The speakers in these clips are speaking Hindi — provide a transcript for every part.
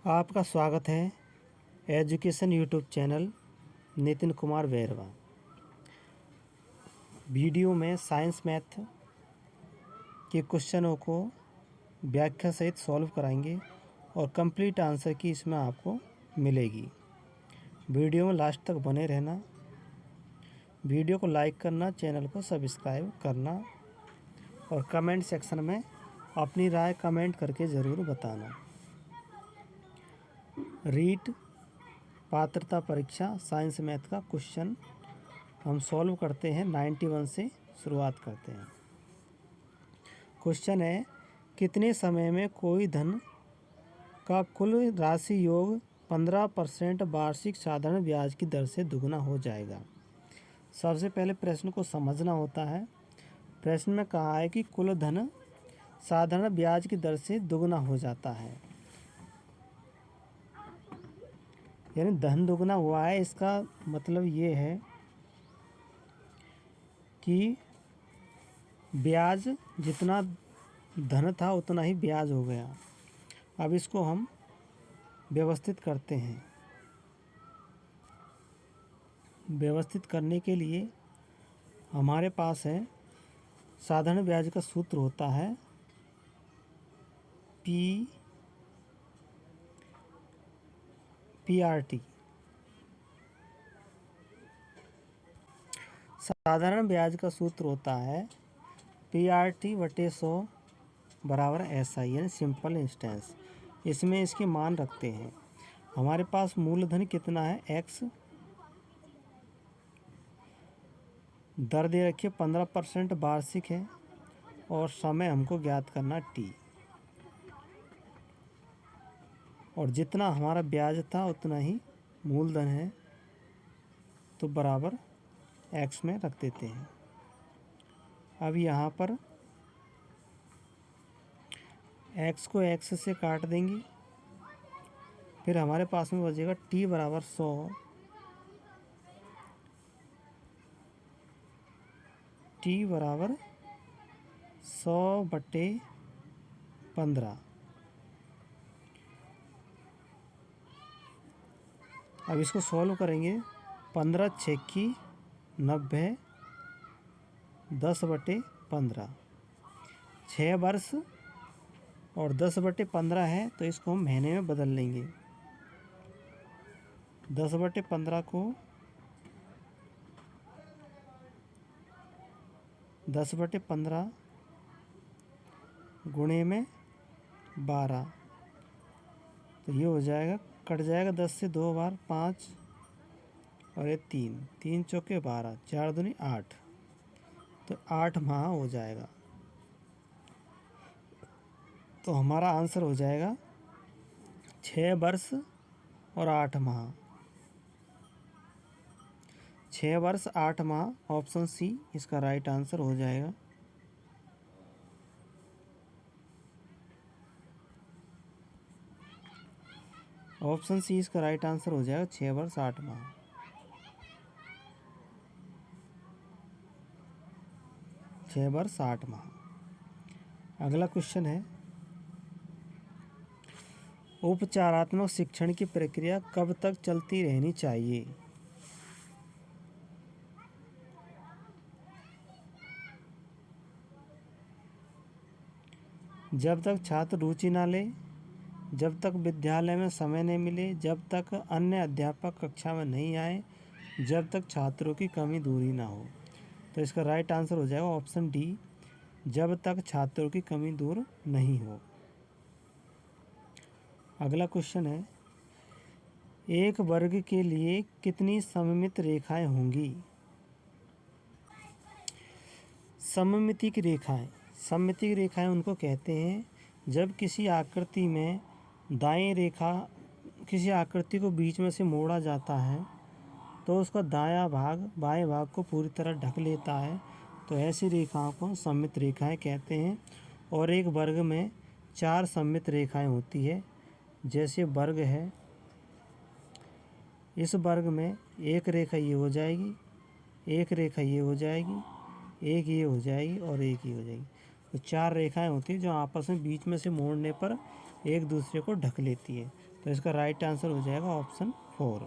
आपका स्वागत है education YouTube channel Nitin Kumar Bairwa. Video में साइंस मैथ के क्वेश्चनों को व्याख्या सहित सॉल्व कराएंगे और कंप्लीट आंसर की इसमें आपको मिलेगी। वीडियो में लास्ट तक बने रहना। वीडियो को लाइक करना, चैनल को सब्सक्राइब करना और कमेंट सेक्शन में अपनी राय कमेंट करके ज़रूर बताना। रीट पात्रता परीक्षा साइंस मैथ का क्वेश्चन हम सॉल्व करते हैं। 91 से शुरुआत करते हैं। क्वेश्चन है, कितने समय में कोई धन का कुल राशि योग 15% वार्षिक साधारण ब्याज की दर से दुगना हो जाएगा। सबसे पहले प्रश्न को समझना होता है। प्रश्न में कहा है कि कुल धन साधारण ब्याज की दर से दुगना हो जाता है, यानी धन दुगना हुआ है। इसका मतलब ये है कि ब्याज जितना धन था उतना ही ब्याज हो गया। अब इसको हम व्यवस्थित करते हैं। व्यवस्थित करने के लिए हमारे पास है साधारण ब्याज का सूत्र होता है PRT। साधारण ब्याज का सूत्र होता है PRT/100 बराबर SI, यानी सिंपल इंस्टेंस। इसमें इसके मान रखते हैं। हमारे पास मूलधन कितना है, X। दर दे रखिए 15% वार्षिक है और समय हमको ज्ञात करना T। और जितना हमारा ब्याज था उतना ही मूलधन है, तो बराबर X में रख देते हैं। अब यहाँ पर X को X से काट देंगे, फिर हमारे पास में बचेगा T बराबर 100। T बराबर 100/15। अब इसको सॉल्व करेंगे। 15 छक्की 90, 10/15। 6 वर्ष और 10/15 है, तो इसको हम महीने में बदल लेंगे। 10/15 को 10/15 गुणे में 12, तो ये हो जाएगा, कट जाएगा 10 से 2 बार 5 और ये 3, 3 चौके 12, 4 दूनी 8, तो 8 माह हो जाएगा। तो हमारा आंसर हो जाएगा 6 वर्ष और 8 माह। 6 वर्ष 8 माह, ऑप्शन सी इसका राइट आंसर हो जाएगा। ऑप्शन सी इसका राइट आंसर हो जाएगा 6 वर्ष 8 माह। 6 वर्ष 8 माह। अगला क्वेश्चन है, उपचारात्मक शिक्षण की प्रक्रिया कब तक चलती रहनी चाहिए? जब तक छात्र रुचि ना ले, जब तक विद्यालय में समय नहीं मिले, जब तक अन्य अध्यापक कक्षा में नहीं आए, जब तक छात्रों की कमी दूरी ना हो। तो इसका राइट आंसर हो जाएगा ऑप्शन डी, जब तक छात्रों की कमी दूर नहीं हो। अगला क्वेश्चन है, एक वर्ग के लिए कितनी सममित रेखाएं होंगी? सममिति की रेखाएं, सममिति की रेखाएं उनको कहते हैं जब किसी आकृति में दाएं रेखा किसी आकृति को बीच में से मोड़ा जाता है तो उसका दायां भाग बाएं भाग को पूरी तरह ढक लेता है, तो ऐसी रेखाओं को सममित रेखाएं कहते हैं। और एक वर्ग में 4 सममित रेखाएं होती है। जैसे वर्ग है, इस वर्ग में एक रेखा ये हो जाएगी, एक रेखा ये हो जाएगी, एक ये हो जाएगी और एक ये हो जाएगी। तो 4 रेखाएं होती हैं जो आपस में बीच में से मोड़ने पर एक दूसरे को ढक लेती है। तो इसका राइट आंसर हो जाएगा ऑप्शन 4।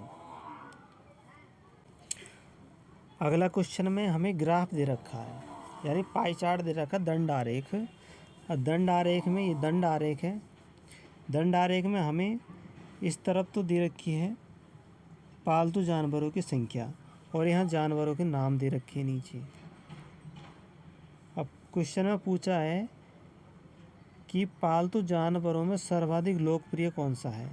अगला क्वेश्चन में हमें ग्राफ दे रखा है, यानी पाई चार्ट दे रखा है, दंड आरेख। और दंड आरेख में ये दंड आरेख है। दंड आरेख में हमें इस तरफ तो दे रखी है पालतू जानवरों की संख्या, और यहाँ जानवरों के नाम दे रखे हैं नीचे। अब क्वेश्चन में पूछा है कि पालतू जानवरों में सर्वाधिक लोकप्रिय कौन सा है।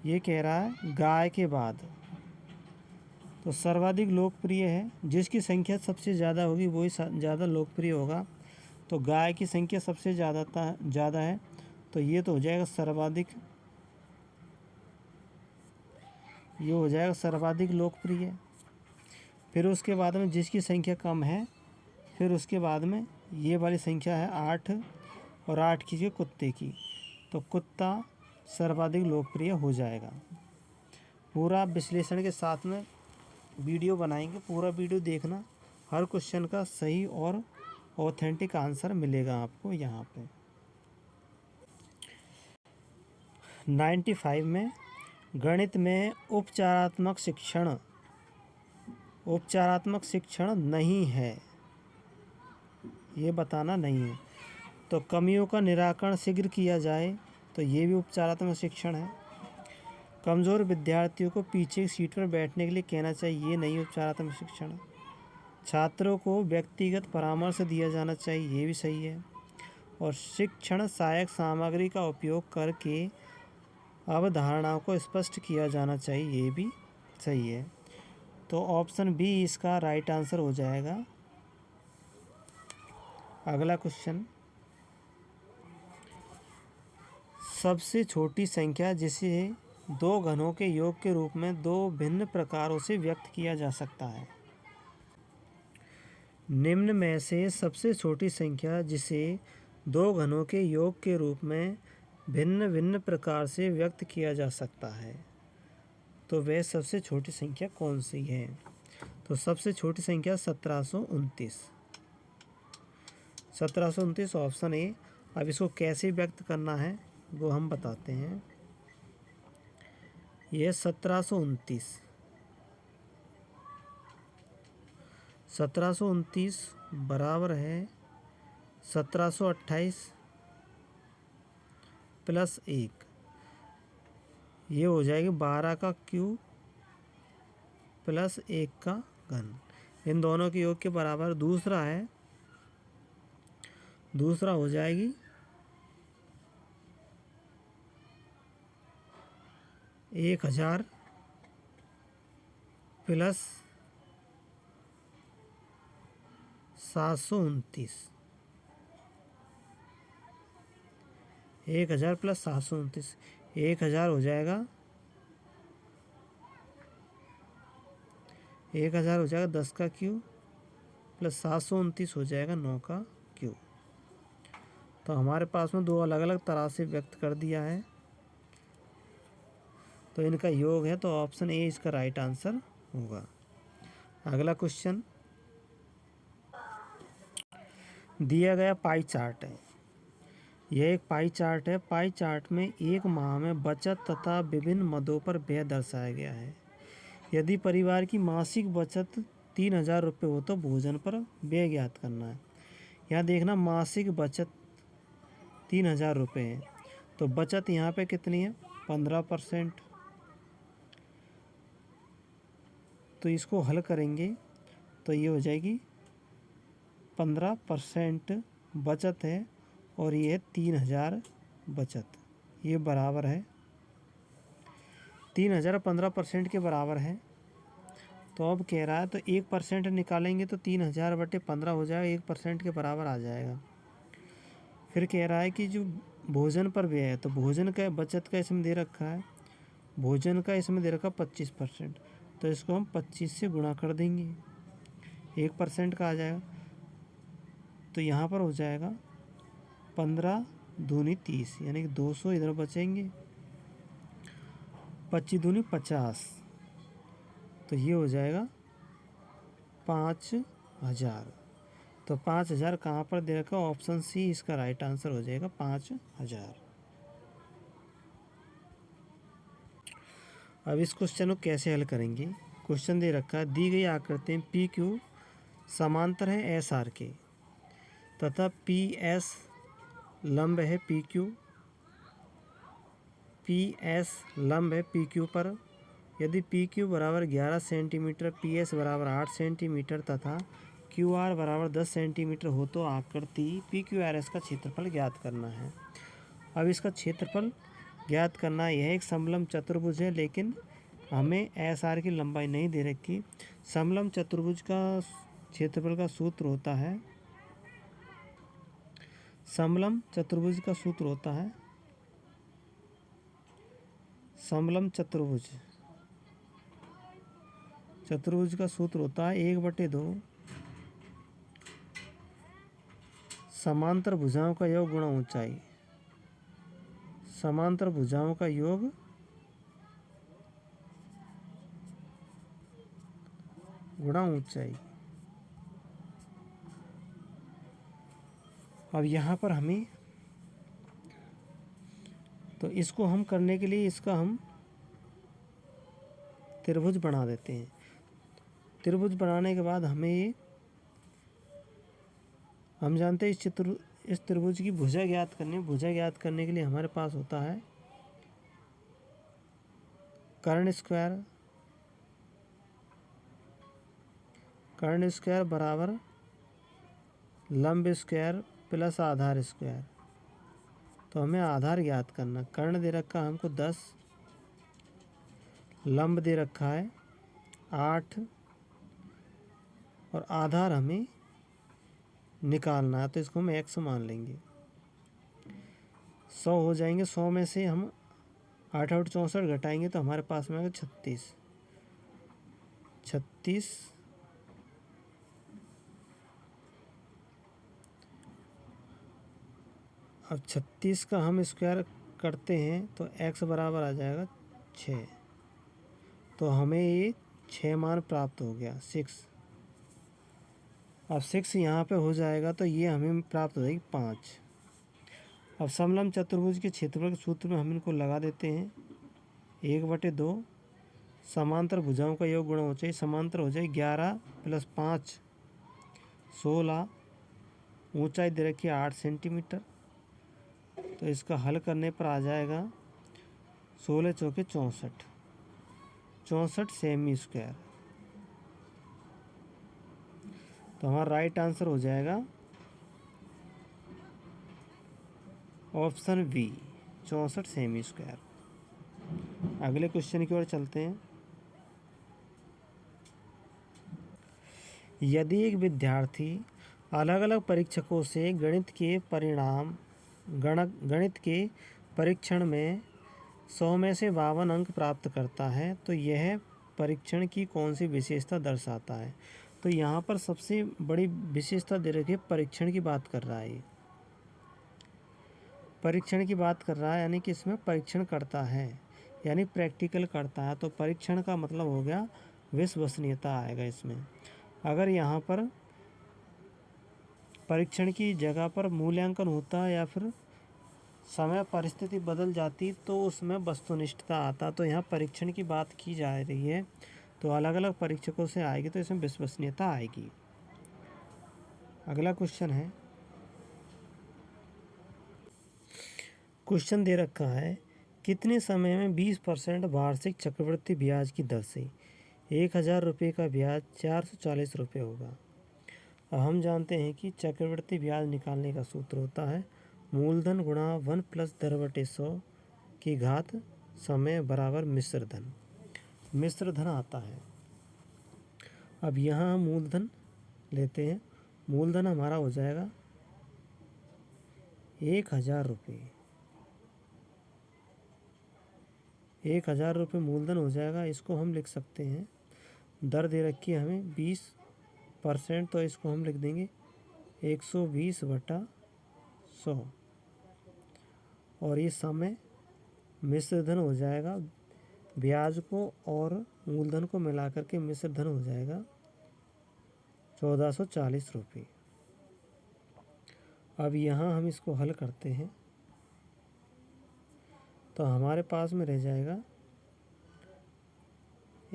ये कह रहा है गाय के बाद। तो सर्वाधिक लोकप्रिय है, जिसकी संख्या सबसे ज़्यादा होगी वही ज़्यादा लोकप्रिय होगा। तो गाय की संख्या सबसे ज़्यादा है, तो ये तो हो जाएगा सर्वाधिक, ये हो जाएगा सर्वाधिक लोकप्रिय। फिर उसके बाद में जिसकी संख्या कम है, फिर उसके बाद में ये वाली संख्या है 8, और 8 की कुत्ते की, तो कुत्ता सर्वाधिक लोकप्रिय हो जाएगा। पूरा विश्लेषण के साथ में वीडियो बनाएंगे, पूरा वीडियो देखना, हर क्वेश्चन का सही और ऑथेंटिक आंसर मिलेगा आपको यहाँ पे। 95 में गणित में उपचारात्मक शिक्षण नहीं है, ये बताना नहीं है। तो कमियों का निराकरण शीघ्र किया जाए, तो ये भी उपचारात्मक शिक्षण है। कमज़ोर विद्यार्थियों को पीछे की सीट पर बैठने के लिए कहना चाहिए, ये नहीं उपचारात्मक शिक्षण। छात्रों को व्यक्तिगत परामर्श दिया जाना चाहिए, ये भी सही है। और शिक्षण सहायक सामग्री का उपयोग करके अवधारणाओं को स्पष्ट किया जाना चाहिए, ये भी सही है। तो ऑप्शन बी इसका राइट आंसर हो जाएगा। अगला क्वेश्चन, सबसे छोटी संख्या जिसे दो घनों के योग के रूप में दो भिन्न प्रकारों से व्यक्त किया जा सकता है। निम्न में से सबसे छोटी संख्या जिसे दो घनों के योग के रूप में भिन्न भिन्न प्रकार से व्यक्त किया जा सकता है, तो वह सबसे छोटी संख्या कौन सी है। तो सबसे छोटी संख्या 1729। 1729 ऑप्शन ए। अब इसको कैसे व्यक्त करना है वो हम बताते हैं। यह 1729 बराबर है 1728 प्लस 1, ये हो जाएगी 12 का क्यूब प्लस 1 का घन, इन दोनों के योग के बराबर। दूसरा हो जाएगी 1000 प्लस 729, 1000 प्लस 729, 1000 हो जाएगा 10 का क्यूब प्लस 729 हो जाएगा 9 का क्यूब। तो हमारे पास में दो अलग अलग तरह से व्यक्त कर दिया है, तो इनका योग है, तो ऑप्शन ए इसका राइट आंसर होगा। अगला क्वेश्चन दिया गया पाई चार्ट है। यह एक पाई चार्ट है। पाई चार्ट में एक माह में बचत तथा विभिन्न मदों पर व्यय दर्शाया गया है। यदि परिवार की मासिक बचत 3000 रुपये हो तो भोजन पर व्यय ज्ञात करना है। यहाँ देखना मासिक बचत 3000 रुपये है, तो बचत यहाँ पे कितनी है 15%। तो इसको हल करेंगे तो ये हो जाएगी 15% बचत है, और ये है 3000 बचत, ये बराबर है 3000 15% के बराबर है। तो अब कह रहा है तो 1% निकालेंगे तो 3000/15 हो जाएगा, 1% के बराबर आ जाएगा। फिर कह रहा है कि जो भोजन पर व्यय है, तो भोजन का बचत का इसमें दे रखा है, भोजन का इसमें दे रखा 25%, तो इसको हम 25 से गुणा कर देंगे, 1% का आ जाएगा। तो यहाँ पर हो जाएगा 15 दूनी 30, यानी कि 200 इधर बचेंगे, 25 दूनी 50, तो ये हो जाएगा 5000। तो 5,000 कहाँ पर दे रखा? ऑप्शन सी इसका राइट आंसर हो जाएगा, 5,000। अब इस क्वेश्चन को कैसे हल करेंगे? क्वेश्चन दे रखा है, दी गई आकृति में पी क्यू समांतर है एस आर के तथा पी एस लंब है पी क्यू, पी एस लंब है पी क्यू पर। यदि पी क्यू बराबर 11 सेंटीमीटर, पी एस बराबर 8 सेंटीमीटर तथा क्यू आर बराबर 10 सेंटीमीटर हो तो आकृति पी क्यू आर एस का क्षेत्रफल ज्ञात करना है। अब इसका क्षेत्रफल ज्ञात करना है। यह एक समलंब चतुर्भुज है, लेकिन हमें एस आर की लंबाई नहीं दे रखी। समलंब चतुर्भुज का क्षेत्रफल का सूत्र होता है, समलंब चतुर्भुज का सूत्र होता है, समलंब चतुर्भुज का सूत्र होता है 1/2 समांतर भुजाओं का योग गुणा ऊंचाई। समांतर भुजाओं का योग गुणा ऊंचाई। अब यहाँ पर हमें तो इसको हम करने के लिए इसका हम त्रिभुज बना देते हैं। त्रिभुज बनाने के बाद हमें हम जानते हैं इस त्रिभुज की भुजा ज्ञात करनी है। भुजा ज्ञात करने के लिए हमारे पास होता है कर्ण स्क्वायर बराबर लंब स्क्वायर प्लस आधार स्क्वायर। तो हमें आधार ज्ञात करना। कर्ण दे रखा हमको 10, लंब दे रखा है 8 और आधार हमें निकालना है, तो इसको हम x मान लेंगे। 100 हो जाएंगे। 100 में से हम 8 8 64 घटाएंगे तो हमारे पास में आएगा 36। अब 36 का हम स्क्वायर करते हैं तो x बराबर आ जाएगा 6। तो हमें ये 6 मान प्राप्त हो गया, 6। अब 6 यहाँ पे हो जाएगा तो ये हमें प्राप्त हो जाएगी 5। अब समलंब चतुर्भुज के क्षेत्रफल के सूत्र में हम इनको लगा देते हैं 1/2 समांतर भुजाओं का योग गुणा ऊंचाई। समांतर हो जाए 11 + 5 16, ऊंचाई दे रखी है 8 सेंटीमीटर। तो इसका हल करने पर आ जाएगा 16 चौके 64 सेमी स्क्वायर। तो हमारा राइट आंसर हो जाएगा ऑप्शन बी, 64 सेमी स्क्वायर। अगले क्वेश्चन की ओर चलते हैं। यदि एक विद्यार्थी अलग अलग परीक्षकों से गणित के परीक्षण में 100 में से 52 अंक प्राप्त करता है तो यह परीक्षण की कौन सी विशेषता दर्शाता है? तो यहाँ पर सबसे बड़ी विशेषता दे रखी है, परीक्षण की बात कर रहा है। ये परीक्षण की बात कर रहा है, यानी कि इसमें परीक्षण करता है, यानी प्रैक्टिकल करता है। तो परीक्षण का मतलब हो गया विश्वसनीयता आएगा इसमें। अगर यहाँ पर परीक्षण की जगह पर मूल्यांकन होता या फिर समय परिस्थिति बदल जाती तो उसमें वस्तुनिष्ठता आता। तो यहाँ परीक्षण की बात की जा रही है तो अलग अलग परीक्षकों से आएगी तो इसमें विश्वसनीयता आएगी। अगला क्वेश्चन है, क्वेश्चन दे रखा है कितने समय में 20% वार्षिक चक्रवृद्धि ब्याज की दर से 1,000 रुपये का ब्याज 440 रुपये होगा। अब हम जानते हैं कि चक्रवृद्धि ब्याज निकालने का सूत्र होता है मूलधन गुणा 1 + 10/100 की घात समय बराबर मिश्र धन आता है। अब यहाँ हम मूलधन लेते हैं। मूलधन हमारा हो जाएगा 1,000 रुपये। 1,000 रुपये मूलधन हो जाएगा। इसको हम लिख सकते हैं, दर दे रखी है हमें 20%, तो इसको हम लिख देंगे 120/100। और ये समय मिश्र धन हो जाएगा। ब्याज को और मूलधन को मिला करके मिश्र धन हो जाएगा 1,440 रुपये। अब यहाँ हम इसको हल करते हैं तो हमारे पास में रह जाएगा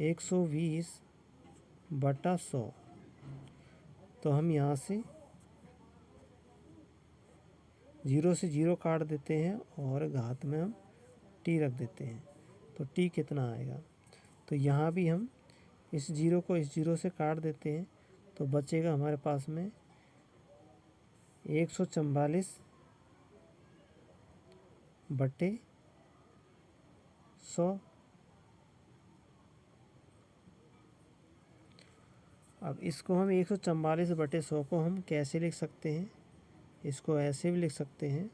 120/100। तो हम यहाँ से 0 से 0 काट देते हैं और घात में हम t रख देते हैं। तो t कितना आएगा? तो यहाँ भी हम इस 0 को इस 0 से काट देते हैं तो बचेगा हमारे पास में 144/100। अब इसको हम 144/100 को हम कैसे लिख सकते हैं? इसको ऐसे भी लिख सकते हैं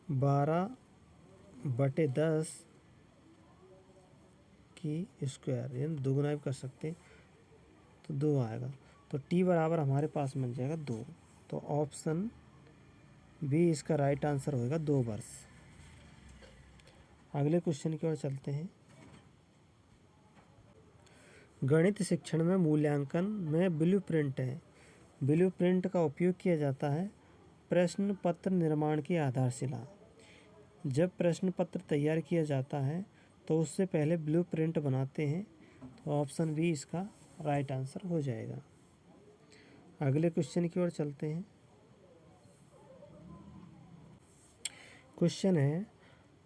12/10 की स्क्वायर, यानी दोगुना भी कर सकते हैं तो 2 आएगा। तो t बराबर हमारे पास मिल जाएगा 2। तो ऑप्शन बी इसका राइट आंसर होएगा 2 वर्ष। अगले क्वेश्चन की ओर चलते हैं। गणित शिक्षण में मूल्यांकन में ब्लूप्रिंट है। ब्लूप्रिंट का उपयोग किया जाता है प्रश्न पत्र निर्माण की आधारशिला। जब प्रश्न पत्र तैयार किया जाता है तो उससे पहले ब्लूप्रिंट बनाते हैं। तो ऑप्शन बी इसका राइट आंसर हो जाएगा। अगले क्वेश्चन की ओर चलते हैं। क्वेश्चन है,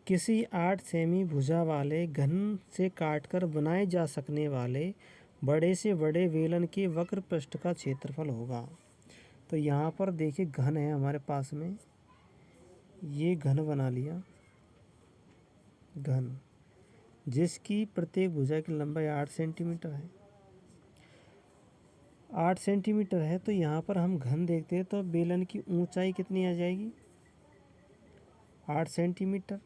किसी 8 सेमी भुजा वाले घन से काटकर बनाए जा सकने वाले बड़े से बड़े बेलन के वक्र पृष्ठ का क्षेत्रफल होगा। तो यहाँ पर देखिए घन है हमारे पास में, ये घन बना लिया, घन जिसकी प्रत्येक भुजा की लंबाई 8 सेंटीमीटर है। 8 सेंटीमीटर है तो यहाँ पर हम घन देखते हैं तो बेलन की ऊंचाई कितनी आ जाएगी? 8 सेंटीमीटर।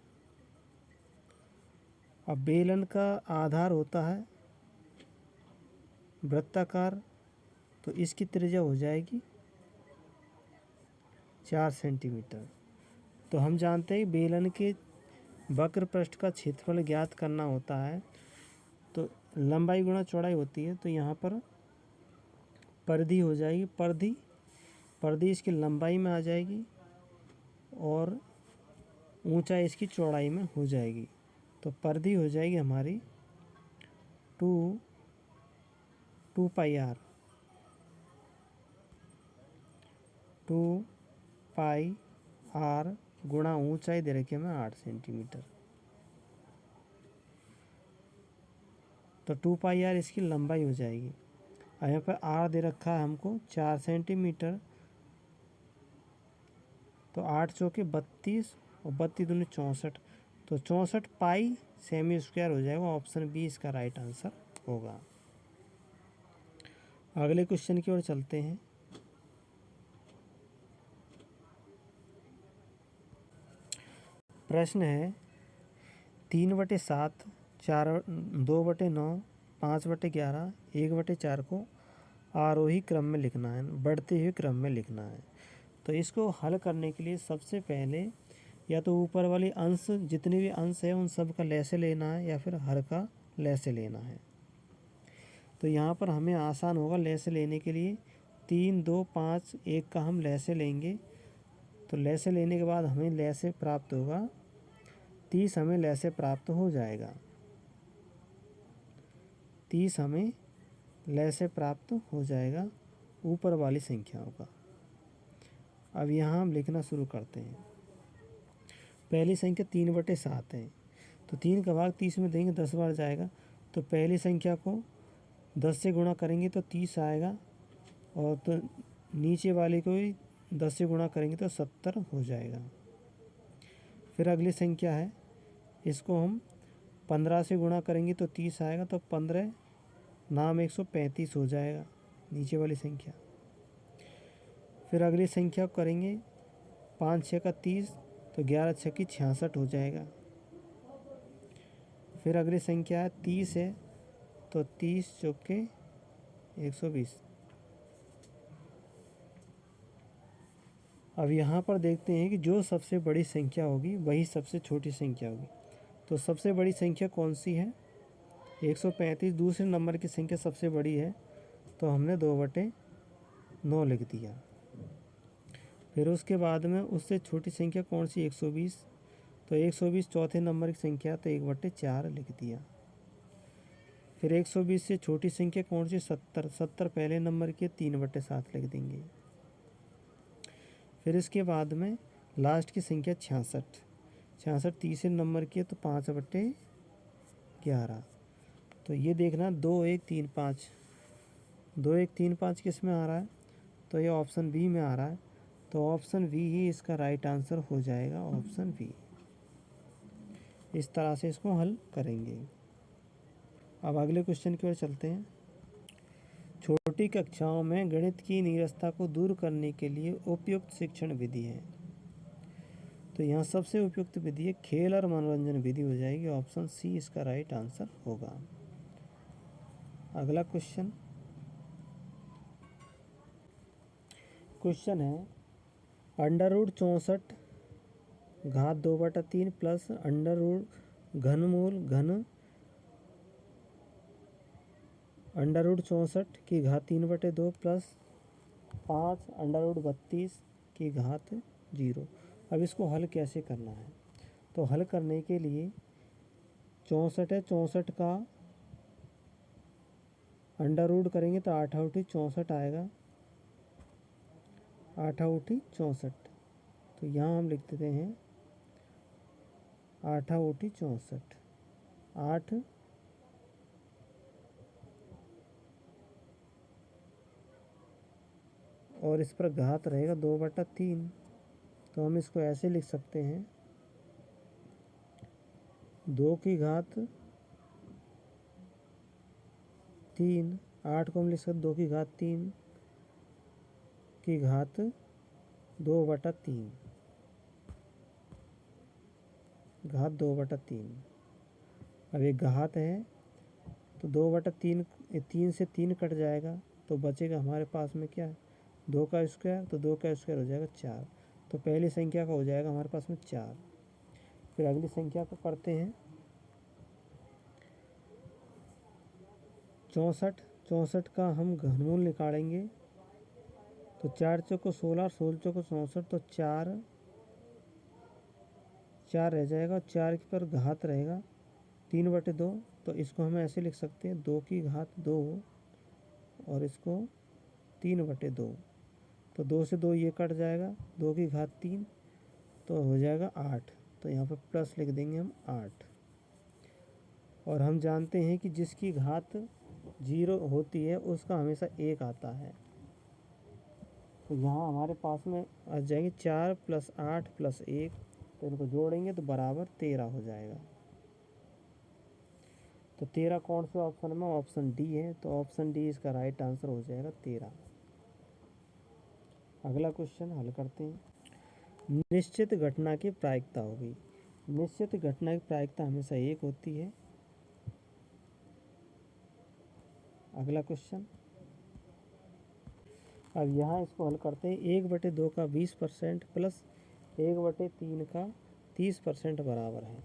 अब बेलन का आधार होता है वृत्ताकार, तो इसकी त्रिज्या हो जाएगी 4 सेंटीमीटर। तो हम जानते हैं बेलन के वक्र पृष्ठ का क्षेत्रफल ज्ञात करना होता है तो लंबाई गुणा चौड़ाई होती है। तो यहाँ पर परिधि हो जाएगी, परिधि इसकी लंबाई में आ जाएगी और ऊंचाई इसकी चौड़ाई में हो जाएगी। तो परिधि हो जाएगी हमारी 2 पाई आर गुणा ऊंचाई दे रखी है हमें 8 सेंटीमीटर। तो 2 पाई आर इसकी लंबाई हो जाएगी। और यहाँ पर आर दे रखा है हमको 4 सेंटीमीटर। तो 8 चौके 32 और 32 दूनी 64, तो 64 पाई सेमी स्क्वायर हो जाएगा। ऑप्शन बी इसका राइट आंसर होगा। अगले क्वेश्चन की ओर चलते हैं। प्रश्न है 3/7, 2/9, 5/11, 1/4 को आरोही क्रम में लिखना है, बढ़ते हुए क्रम में लिखना है। तो इसको हल करने के लिए सबसे पहले या तो ऊपर वाले अंश, जितने भी अंश है उन सब का लैसे लेना है या फिर हर का लैसे लेना है। तो यहाँ पर हमें आसान होगा लैसे लेने के लिए। 3, 2, 5, 1 का हम लैसे लेंगे। तो लैसे लेने के बाद हमें लैसे प्राप्त होगा 30, हमें लैसे प्राप्त हो जाएगा। 30 हमें लैसे प्राप्त हो जाएगा ऊपर वाली संख्याओं का। अब यहाँ हम लिखना शुरू करते हैं। पहली संख्या 3/7 है, तो 3 का भाग 30 में देंगे 10 बार जाएगा। तो पहली संख्या को 10 से गुणा करेंगे तो 30 आएगा, और तो नीचे वाले को भी 10 से गुणा करेंगे तो 70 हो जाएगा। फिर अगली संख्या है, इसको हम 15 से गुणा करेंगे तो 30 आएगा। तो 15 नाम 135 हो जाएगा नीचे वाली संख्या। फिर अगली संख्या करेंगे 5 6 का 30, तो 11 6 की 66 हो जाएगा। फिर अगली संख्या है 30 है, तो 30 चौके 120। अब यहाँ पर देखते हैं कि जो सबसे बड़ी संख्या होगी वही सबसे छोटी संख्या होगी। तो सबसे बड़ी संख्या कौन सी है? 135। दूसरे नंबर की संख्या सबसे बड़ी है, तो हमने 2/7 9 लिख दिया। फिर उसके बाद में उससे छोटी संख्या कौन सी? 120। तो 120 चौथे नंबर की संख्या, तो 1/4 लिख दिया। फिर 120 से छोटी संख्या कौन सी? 70। 70 पहले नंबर की, 3/7 लिख देंगे। फिर इसके बाद में लास्ट की संख्या 66। 66 तीसरे नंबर की है, तो 5/11। तो ये देखना 2 1 3 5, 2 1 3 5 किस में आ रहा है? तो ये ऑप्शन बी में आ रहा है। तो ऑप्शन बी ही इसका राइट आंसर हो जाएगा, ऑप्शन बी। इस तरह से इसको हल करेंगे। अब अगले क्वेश्चन की ओर चलते हैं। छोटी कक्षाओं में गणित की नीरसता को दूर करने के लिए उपयुक्त शिक्षण विधि है। तो यहाँ सबसे उपयुक्त विधि है खेल और मनोरंजन विधि हो जाएगी, ऑप्शन सी इसका राइट आंसर होगा। अगला क्वेश्चन है √64 घात 2/3 प्लस √64 की घात 3/2 प्लस 5 √32 की घात 0। अब इसको हल कैसे करना है? तो हल करने के लिए 64 है, 64 का अंडर रूट करेंगे तो 8 × 64 आएगा, 8 × 64। तो यहाँ हम लिख देते हैं 8 × 64, 8 और इस पर घात रहेगा 2/3। तो हम इसको ऐसे लिख सकते हैं 2 की घात 3, 8 को हम लिख सकते 2 की घात 3 की घात 2/3, घात 2/3। अब एक घात है तो 2/3, 3 से 3 कट जाएगा, तो बचेगा हमारे पास में क्या? 2 का स्क्वायर। तो 2 का स्क्वायर हो जाएगा 4। तो पहली संख्या का हो जाएगा हमारे पास में 4। फिर अगली संख्या को करते हैं 64। 64 का हम घनमूल निकालेंगे तो 4 चौको 16, 16 चौको 64, तो 4 रह जाएगा। 4 पर घात रहेगा 3/2। तो इसको हम ऐसे लिख सकते हैं 2 की घात 2 और इसको 3/2। तो 2 से 2 ये कट जाएगा, 2 की घात 3, तो हो जाएगा 8। तो यहाँ पर प्लस लिख देंगे हम 8। और हम जानते हैं कि जिसकी घात 0 होती है उसका हमेशा 1 आता है। तो यहाँ हमारे पास में आ जाएंगे 4 + 8 + 1, तो इनको जोड़ेंगे तो बराबर 13 हो जाएगा। तो 13 कौन से ऑप्शन में? ऑप्शन डी है। तो ऑप्शन डी इसका राइट आंसर हो जाएगा 13। अगला क्वेश्चन हल करते हैं। निश्चित घटना की प्रायिकता होगी। निश्चित घटना की प्रायिकता हमेशा 1 होती है। अगला क्वेश्चन, अब यहाँ इसको हल करते हैं। 1/2 का 20% प्लस 1/3 का 30% बराबर है।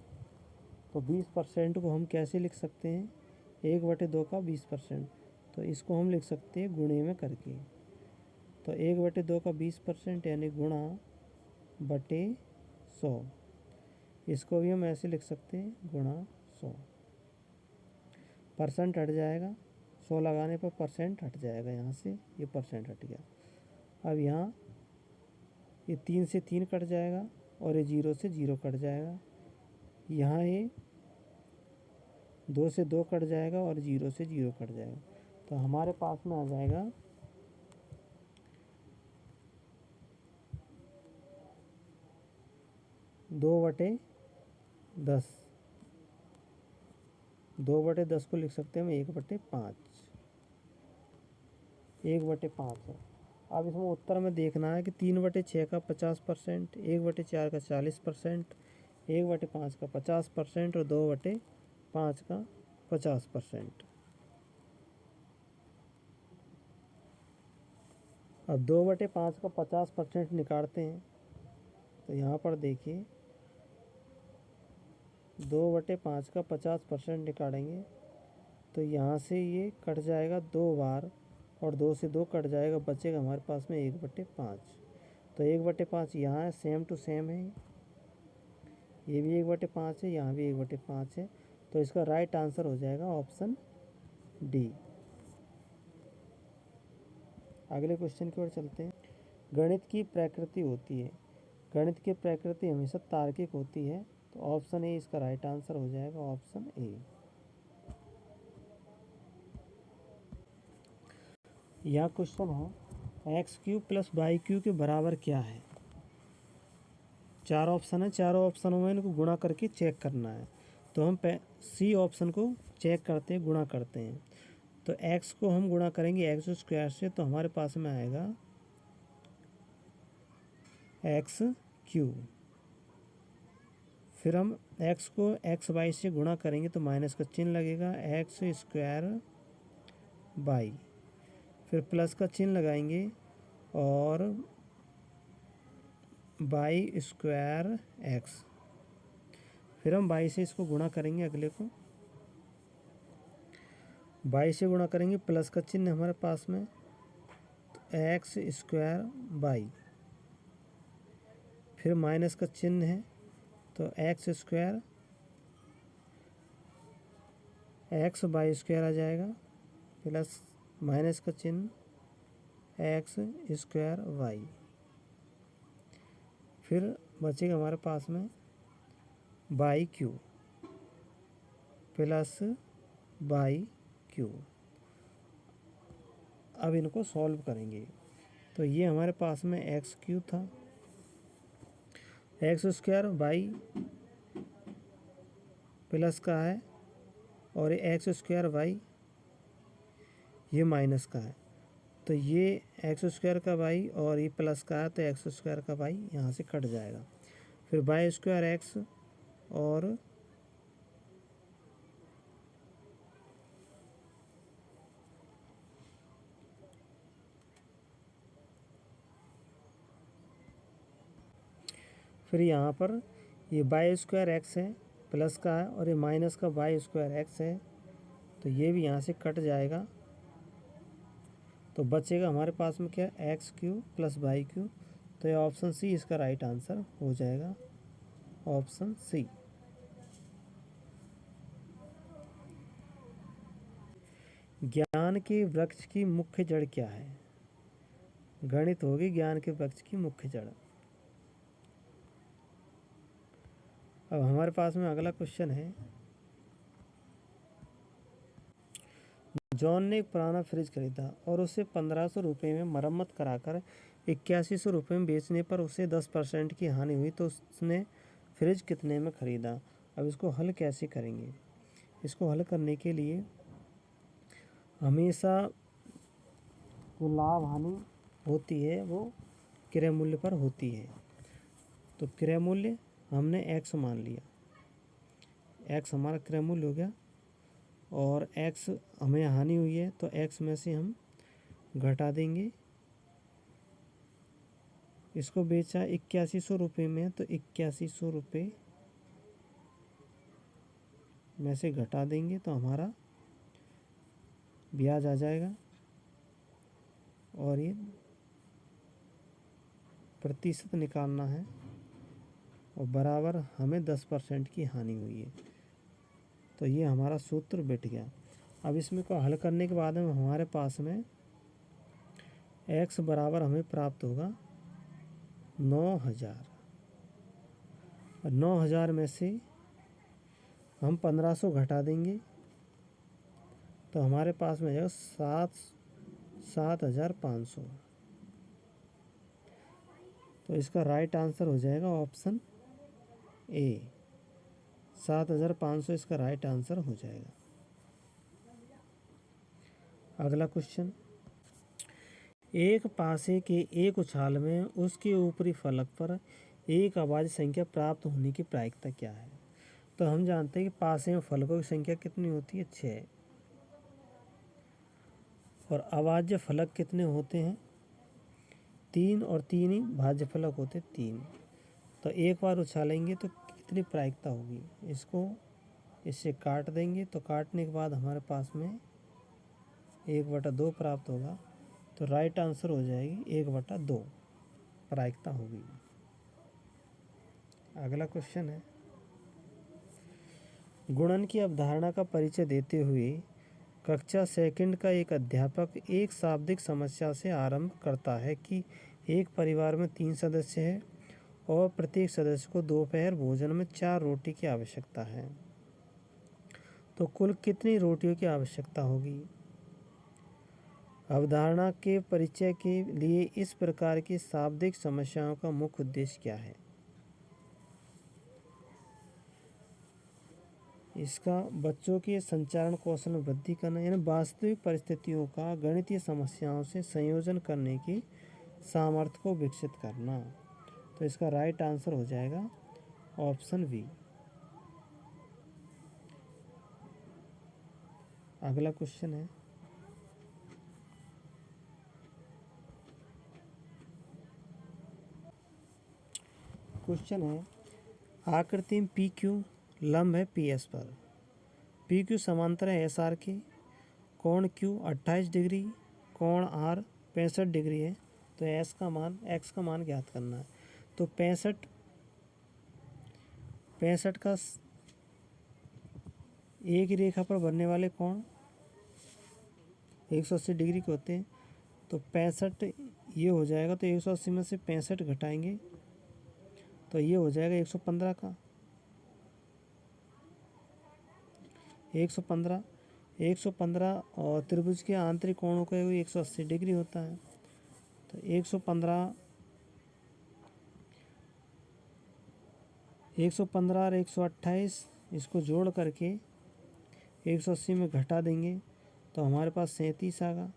तो 20% को हम कैसे लिख सकते हैं? 1/2 का 20%, तो इसको हम लिख सकते हैं गुणे में करके। तो 1/2 का 20% यानी गुणा बटे 100। इसको भी हम ऐसे लिख सकते हैं गुणा 100। परसेंट हट जाएगा, 100 लगाने पर परसेंट हट जाएगा, यहाँ से ये परसेंट हट गया। अब यहाँ ये 3 से 3 कट जाएगा और ये 0 से 0 कट जाएगा। यहाँ ये 2 से 2 कट जाएगा और 0 से 0 कट जाएगा। तो हमारे पास में आ जाएगा 2/10। 2/10 को लिख सकते हैं हम 1/5। 1/5 है। अब इसमें उत्तर में देखना है कि 3/6 का 50%, 1/4 का 40%, 1/5 का 50% और 2/5 का 50%। अब 2/5 का 50% निकालते हैं। तो यहाँ पर देखिए 2/5 का 50% निकालेंगे तो यहाँ से ये कट जाएगा 2 बार और 2 से 2 कट जाएगा, बचेगा हमारे पास में 1/5। तो 1/5 यहाँ है, सेम टू सेम है, ये भी 1/5 है, यहाँ भी 1/5 है। तो इसका राइट आंसर हो जाएगा ऑप्शन डी। अगले क्वेश्चन की ओर चलते हैं। गणित की प्रकृति होती है, गणित की प्रकृति हमेशा तार्किक होती है। तो ऑप्शन ए इसका राइट आंसर हो जाएगा, ऑप्शन ए। यह क्वेश्चन है x³ + y³ के बराबर क्या है। 4 ऑप्शन है, चारों ऑप्शनों में इनको गुणा करके चेक करना है। तो हम सी ऑप्शन को चेक करते हैं, गुणा करते हैं। तो x को हम गुणा करेंगे x² से, तो हमारे पास में आएगा x³। फिर हम x को xy से गुणा करेंगे तो माइनस का चिन्ह लगेगा, x² y। फिर प्लस का चिन्ह लगाएंगे और y² x। फिर हम y से इसको गुणा करेंगे, अगले को y से गुणा करेंगे, प्लस का चिन्ह हमारे पास में, तो x² y। फिर माइनस का चिन्ह है, तो x² x y² आ जाएगा, प्लस माइनस का चिन्ह x² y। फिर बचेगा हमारे पास में y³ प्लस y³। अब इनको सॉल्व करेंगे। तो ये हमारे पास में x³ था, x² y प्लस का है, और ये x² y ये माइनस का है। तो ये x² का y और ये प्लस का है, तो x² का y यहाँ से कट जाएगा। फिर y² x और फिर यहाँ पर ये y² x है, प्लस का है, और ये माइनस का y² x है, तो ये भी यहाँ से कट जाएगा। तो बचेगा हमारे पास में क्या, x³ + y³। तो ये ऑप्शन सी इसका राइट आंसर हो जाएगा, ऑप्शन सी। ज्ञान के वृक्ष की मुख्य जड़ क्या है। गणित होगी ज्ञान के वृक्ष की मुख्य जड़। अब हमारे पास में अगला क्वेश्चन है, जॉन ने एक पुराना फ्रिज खरीदा और उसे 1500 रुपये में मरम्मत कराकर 8100 रुपये में बेचने पर उसे 10% की हानि हुई। तो उसने फ्रिज कितने में ख़रीदा। अब इसको हल कैसे करेंगे। इसको हल करने के लिए हमेशा जो लाभ हानि होती है वो क्रय मूल्य पर होती है। तो क्रय मूल्य हमने x मान लिया, x हमारा क्रय मूल्य हो गया, और x हमें हानि हुई है, तो x में से हम घटा देंगे। इसको बेचा 8100 रुपये में, तो 8100 रुपये में से घटा देंगे तो हमारा ब्याज आ जाएगा, और ये प्रतिशत निकालना है, और बराबर हमें 10% की हानि हुई है। तो ये हमारा सूत्र बैठ गया। अब इसमें को हल करने के बाद में हमारे पास में x बराबर हमें प्राप्त होगा 9000। 9000 में से हम 1500 घटा देंगे, तो हमारे पास में जाएगा 7500। तो इसका राइट आंसर हो जाएगा ऑप्शन ए, 7500 इसका राइट आंसर हो जाएगा। अगला क्वेश्चन, एक पासे के एक उछाल में उसके ऊपरी फलक पर एक अभाज्य संख्या प्राप्त होने की प्रायिकता क्या है। तो हम जानते हैं कि पासे में फलकों की संख्या कितनी होती है, 6, और अभाज्य फलक कितने होते हैं, 3, और 3 ही भाज्य फलक होते 3। तो एक बार उछालेंगे तो कितनी प्रायिकता होगी। इसको इससे काट देंगे, तो काटने के बाद हमारे पास में 1/2 प्राप्त होगा। तो राइट आंसर हो जाएगी 1/2 प्रायिकता होगी। अगला क्वेश्चन है, गुणन की अवधारणा का परिचय देते हुए कक्षा सेकंड का एक अध्यापक एक शाब्दिक समस्या से आरंभ करता है कि एक परिवार में 3 सदस्य हैं और प्रत्येक सदस्य को दोपहर भोजन में 4 रोटी की आवश्यकता है, तो कुल कितनी रोटियों की आवश्यकता होगी। अवधारणा के परिचय के लिए इस प्रकार की शाब्दिक समस्याओं का मुख्य उद्देश्य क्या है। इसका बच्चों के संचारण कौशल में वृद्धि करना, यानी वास्तविक परिस्थितियों का गणितीय समस्याओं से संयोजन करने की सामर्थ्य को विकसित करना। तो इसका राइट आंसर हो जाएगा ऑप्शन बी। अगला क्वेश्चन है, आकृति में पी क्यू लंब है पी एस पर, पी क्यू समांतर है एस आर के, कोण क्यू 28 डिग्री, कोण आर 65 डिग्री है, तो एक्स का मान ज्ञात करना है। तो 65 का एक ही रेखा पर बनने वाले कोण 180 डिग्री के होते हैं, तो 65 ये हो जाएगा, तो 180 में से 65 घटाएंगे तो ये हो जाएगा 115 का। 115 और त्रिभुज के आंतरिक कोणों का 180 डिग्री होता है, तो 115 और 128 इसको जोड़ करके 180 में घटा देंगे तो हमारे पास 37 आएगा।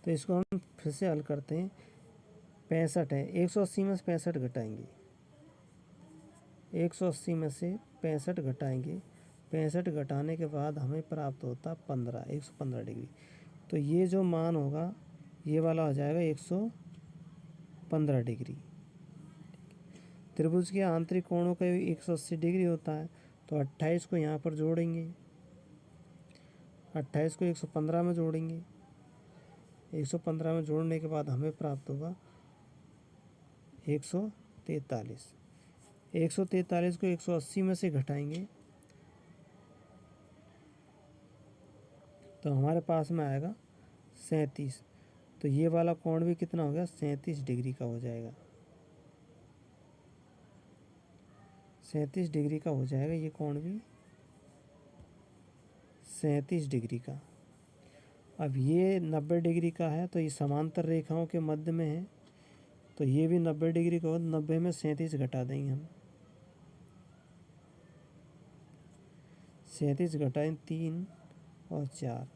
तो इसको हम फिर से हल करते हैं। 65 है, 180 में से 65 घटाएंगे, 180 में से 65 घटाएंगे, 65 घटाने के बाद हमें प्राप्त होता 115 डिग्री। तो ये जो मान होगा ये वाला हो जाएगा 115 डिग्री। त्रिभुज के आंतरिक कोणों का 180 डिग्री होता है, तो 28 को यहाँ पर जोड़ेंगे, 28 को 115 में जोड़ेंगे, 115 में जोड़ने के बाद हमें प्राप्त होगा 143। 143 को 180 में से घटाएंगे तो हमारे पास में आएगा 37। तो ये वाला कोण भी कितना हो गया, 37 डिग्री का हो जाएगा, 37 डिग्री का हो जाएगा ये कोण भी 37 डिग्री का। अब ये 90 डिग्री का है, तो ये समांतर रेखाओं के मध्य में है, तो ये भी 90 डिग्री का हो, 90 में 37 घटा देंगे हम, 37 घटाएं 3 और 4,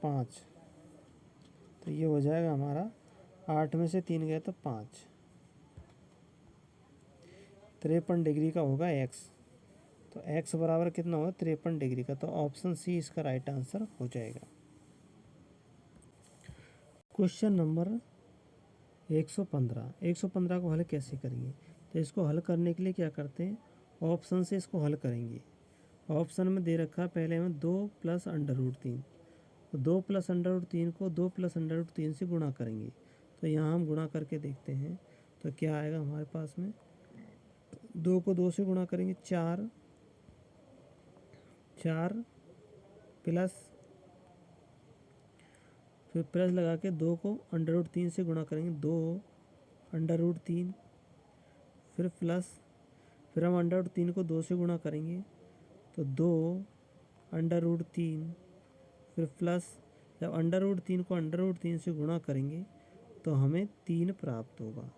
5, तो ये हो जाएगा हमारा 8 में से 3 गए तो 5, 53 डिग्री का होगा एक्स। तो एक्स बराबर कितना होगा, 53 डिग्री का। तो ऑप्शन सी इसका राइट आंसर हो जाएगा। क्वेश्चन नंबर 115 को हल कैसे करेंगे। तो इसको हल करने के लिए क्या करते हैं, ऑप्शन से इसको हल करेंगे। ऑप्शन में दे रखा है पहले हमें 2 + √3, तो 2 + √3 को 2 + √3 से गुणा करेंगे। तो यहाँ हम गुणा करके देखते हैं तो क्या आएगा हमारे पास में, 2 को 2 से गुणा करेंगे 4 प्लस, फिर प्लस लगा के 2 को √3 से गुणा करेंगे 2 √3, फिर प्लस, फिर हम √3 को 2 से गुणा करेंगे तो 2 √3, फिर प्लस, जब √3 को √3 से गुणा करेंगे तो हमें 3 प्राप्त होगा।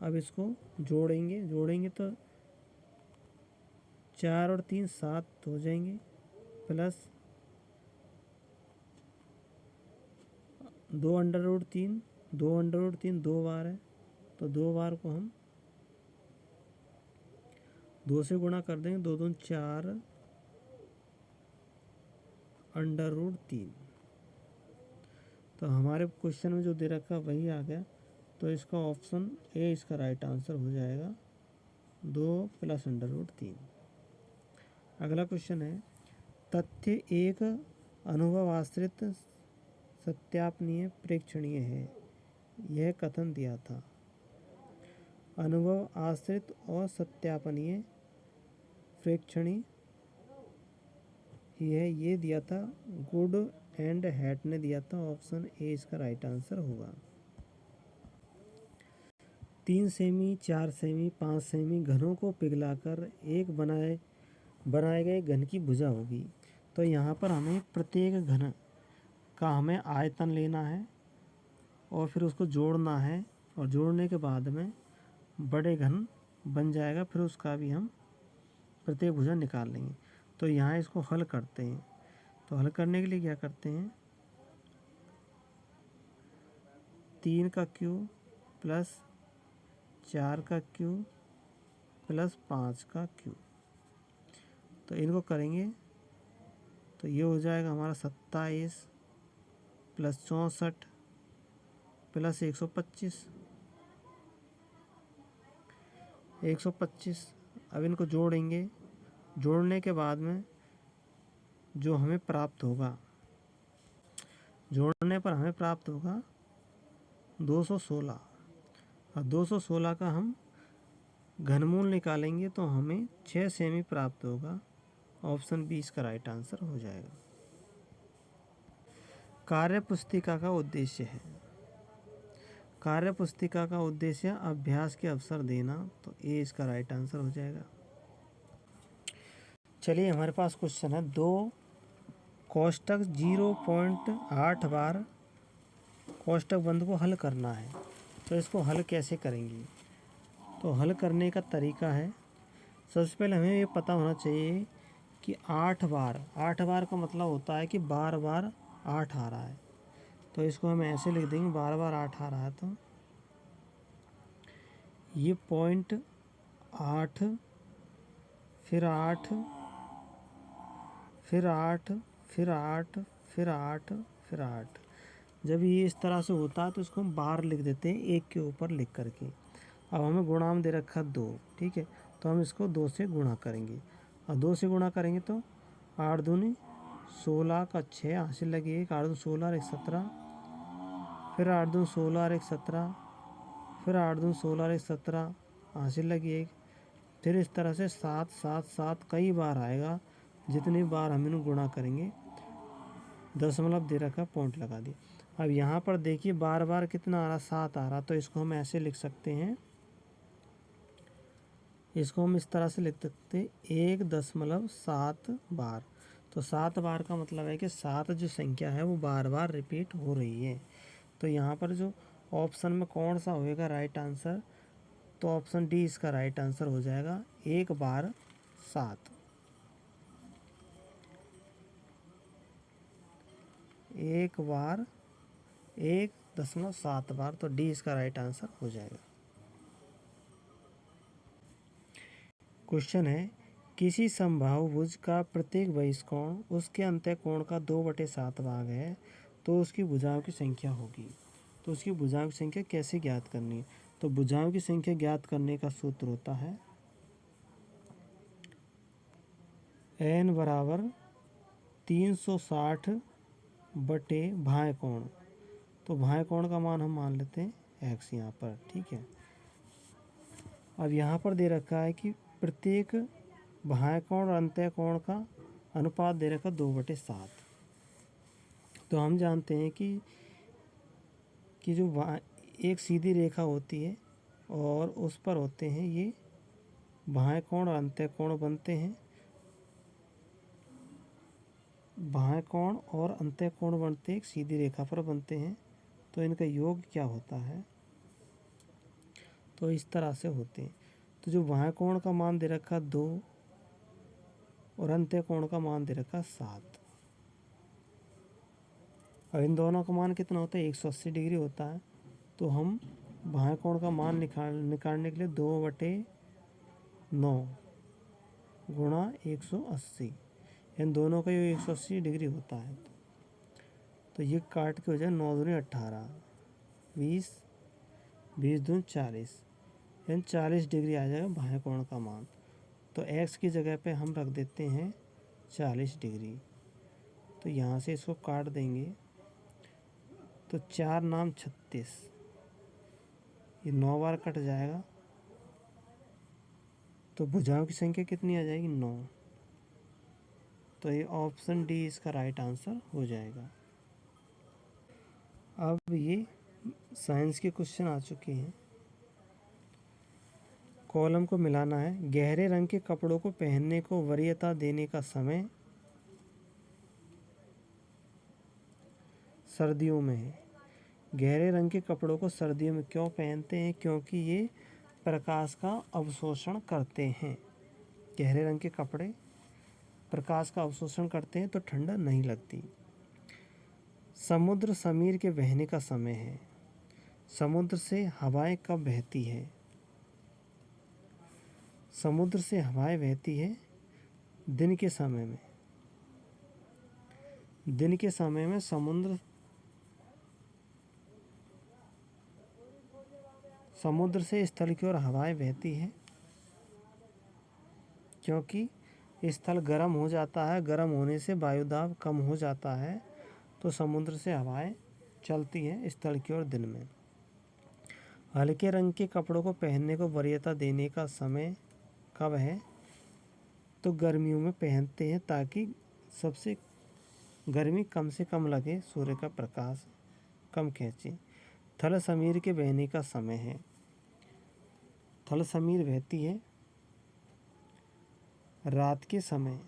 अब इसको जोड़ेंगे तो 4 और 3 7 हो जाएंगे, प्लस 2 √3, 2 बार है, तो 2 बार को हम 2 से गुणा कर देंगे, 2 2 4 √3। तो हमारे क्वेश्चन में जो दे रखा वही आ गया तो इसका ऑप्शन ए इसका राइट आंसर हो जाएगा, 2 + √3। अगला क्वेश्चन है, तथ्य एक अनुभव आश्रित सत्यापनीय प्रेक्षणीय है, यह कथन दिया था। अनुभव आश्रित और सत्यापनीय प्रेक्षणीय ही है, ये दिया था गुड एंड हैट ने दिया था। ऑप्शन ए इसका राइट आंसर होगा। 3 सेमी, 4 सेमी, 5 सेमी घनों को पिघलाकर एक बनाए गए घन की भुजा होगी। तो यहाँ पर हमें प्रत्येक घन का हमें आयतन लेना है और फिर उसको जोड़ना है, और जोड़ने के बाद में बड़े घन बन जाएगा, फिर उसका भी हम प्रत्येक भुजा निकाल लेंगे। तो यहाँ इसको हल करते हैं। तो हल करने के लिए क्या करते हैं, 3 का क्यूब प्लस 4 का क्यूब प्लस 5 का क्यूब, तो इनको करेंगे तो ये हो जाएगा हमारा 27 प्लस 64 प्लस 125। अब इनको जोड़ेंगे, जोड़ने के बाद में जो हमें प्राप्त होगा, जोड़ने पर हमें प्राप्त होगा 216, और 216 का हम घनमूल निकालेंगे तो हमें 6 सेमी प्राप्त होगा। ऑप्शन बी इसका राइट आंसर हो जाएगा। कार्य पुस्तिका का उद्देश्य है, कार्य पुस्तिका का उद्देश्य अभ्यास के अवसर देना, तो ए इसका राइट आंसर हो जाएगा। चलिए हमारे पास क्वेश्चन है, 2 कोष्टक 0.8 बार कोष्टक बंद को हल करना है। तो इसको हल कैसे करेंगे, तो हल करने का तरीका है, सबसे पहले हमें ये पता होना चाहिए कि 8 बार का मतलब होता है कि बार बार 8 आ रहा है। तो इसको हम ऐसे लिख देंगे, बार बार 8 आ रहा है, तो ये 0.8 फिर 8 फिर 8 फिर 8 फिर 8 फिर 8। जब ये इस तरह से होता है तो इसको हम बार लिख देते हैं एक के ऊपर लिख करके। अब हमें गुणाम दे रखा 2, ठीक है, तो हम इसको 2 से गुणा करेंगे, और 2 से गुणा करेंगे तो 8 दूनी 16 का 6 हासिल लगी 1, 8 दूनी 16 और 1 17, फिर 8 दूनी 16 और 1 17, फिर 8 दूनी 16 और 1 17 हासिल लगी 1, फिर इस तरह से 7 7 7 कई बार आएगा। जितनी बार हम इन्हें गुणा करेंगे, दशमलव दे रखा, पॉइंट लगा दिया। अब यहाँ पर देखिए बार बार कितना आ रहा, 7 आ रहा, तो इसको हम ऐसे लिख सकते हैं, इसको हम इस तरह से लिख सकते हैं 1.7 बार। तो 7 बार का मतलब है कि 7 जो संख्या है वो बार बार रिपीट हो रही है। तो यहाँ पर जो ऑप्शन में कौन सा होएगा राइट आंसर, तो ऑप्शन डी इसका राइट आंसर हो जाएगा, 1 बार 7, 1 बार 1.7 बार, तो डी इसका राइट आंसर हो जाएगा। क्वेश्चन है, किसी समबाहुभुज का प्रत्येक बहिष्कोण उसके अंतःकोण का 2/7 भाग है, तो उसकी भुजाओं की संख्या होगी। तो उसकी भुजाओं की संख्या कैसे ज्ञात करनी है, तो भुजाओं की संख्या ज्ञात करने का सूत्र होता है n बराबर 360 बटे भाय कोण। तो भाय कोण का मान हम मान लेते हैं x यहाँ पर, ठीक है। अब यहाँ पर दे रखा है कि प्रत्येक भाय कोण और अंतः कोण का अनुपात दे रखा 2/7। तो हम जानते हैं कि जो एक सीधी रेखा होती है और उस पर होते हैं ये भाय कोण और अंतः कोण बनते हैं, भाय कोण और अंतः कोण बनते एक सीधी रेखा पर बनते हैं, तो इनका योग क्या होता है, तो इस तरह से होते हैं। तो जो भाय कोण का मान दे रखा 2 और अंतः कोण का मान दे रखा 7। अब इन दोनों का मान कितना होता है, 180 डिग्री होता है। तो हम भाय कोण का मान निकालने के लिए 2/9 गुणा 180, इन दोनों का योग 180 डिग्री होता है। तो ये काट के हो जाए 9 दूनी 18, 20 20 दूनी 40, यानी 40 डिग्री आ जाएगा बाह्य कोण का मान। तो x की जगह पे हम रख देते हैं 40 डिग्री। तो यहाँ से इसको काट देंगे तो 4 नाम 36, ये 9 बार कट जाएगा। तो भुजाओं की संख्या कितनी आ जाएगी? 9। तो ये ऑप्शन डी इसका राइट आंसर हो जाएगा। अब ये साइंस के क्वेश्चन आ चुके हैं। कॉलम को मिलाना है। गहरे रंग के कपड़ों को पहनने को वरीयता देने का समय सर्दियों में है। गहरे रंग के कपड़ों को सर्दियों में क्यों पहनते हैं? क्योंकि ये प्रकाश का अवशोषण करते हैं। गहरे रंग के कपड़े प्रकाश का अवशोषण करते हैं तो ठंड नहीं लगती। समुद्र समीर के बहने का समय है। समुद्र से हवाएं कब बहती है? समुद्र से हवाएं बहती है दिन के समय में। दिन के समय में समुद्र से स्थल की ओर हवाएं बहती है, क्योंकि स्थल गर्म हो जाता है। गर्म होने से वायुदाब कम हो जाता है, तो समुद्र से हवाएं चलती हैं स्थल की ओर दिन में। हल्के रंग के कपड़ों को पहनने को वरीयता देने का समय कब है? तो गर्मियों में पहनते हैं, ताकि सबसे गर्मी कम से कम लगे, सूर्य का प्रकाश कम खींचे। थल समीर के बहने का समय है। थल समीर बहती है रात के समय।